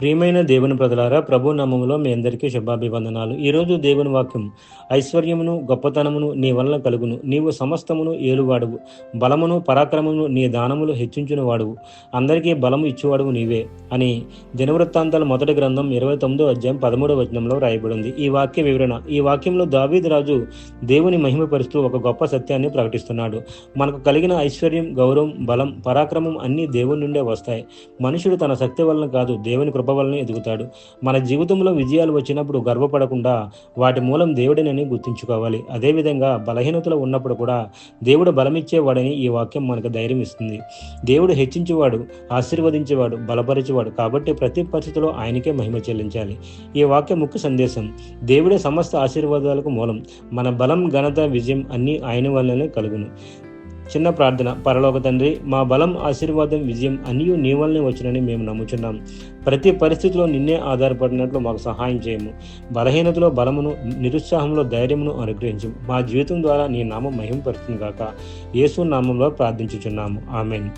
ప్రియమైన దేవుని ప్రజలారా, ప్రభు నామములో మీ అందరికీ శుభాభివందనాలు. ఈరోజు దేవుని వాక్యం, ఐశ్వర్యమును గొప్పతనమును నీ వలన కలుగును, నీవు సమస్తమును ఏలువాడువు, బలమును పరాక్రమమును నీ దానములు హెచ్చించిన వాడువు, అందరికీ బలము ఇచ్చువాడువు నీవే అని దినవృత్తాంతాల మొదటి గ్రంథం 29వ అధ్యాయం 13వ వచనంలో రాయబడింది. ఈ వాక్య వివరణ. ఈ వాక్యంలో దావీదు రాజు దేవుని మహిమపరుస్తూ ఒక గొప్ప సత్యాన్ని ప్రకటిస్తున్నాడు. మనకు కలిగిన ఐశ్వర్యం, గౌరవం, బలం, పరాక్రమం అన్నీ దేవుని నుండే వస్తాయి. మనుషుడు తన శక్తి వలన కాదు, దేవుని కృప వలన ఎదుగుతాడు. మన జీవితంలో విజయాలు వచ్చినప్పుడు గర్వపడకుండా వాటి మూలం దేవుడేనని గుర్తుంచుకోవాలి. అదేవిధంగా బలహీనతలు ఉన్నప్పుడు కూడా దేవుడు బలమిచ్చేవాడని ఈ వాక్యం మనకు ధైర్యం ఇస్తుంది. దేవుడు హెచ్చించేవాడు, ఆశీర్వదించేవాడు, బలపరిచేవాడు. కాబట్టి ప్రతి పరిస్థితిలో ఆయనకే మహిమ చెల్లించాలి. ఈ వాక్య ముఖ్య సందేశం, దేవుడే సమస్త ఆశీర్వాదాలకు మూలం. మన బలం, ఘనత, విజయం అన్నీ ఆయన వల్లనే కలుగును. చిన్న ప్రార్థన. పరలోక తండ్రి, మా బలం, ఆశీర్వాదం, విజయం అన్నీ నీ వల్లనే వచ్చినని మేము నమ్ముచున్నాం. ప్రతి పరిస్థితిలో నిన్నే ఆధారపడినట్లు మాకు సహాయం చేయము. బలహీనతలో బలమును, నిరుత్సాహంలో ధైర్యమును అనుగ్రహించు. మా జీవితం ద్వారా నీ నామం మహిమపరుస్తుంది గాక. యేసు నామంలో ప్రార్థించుచున్నాము. ఆమేన్.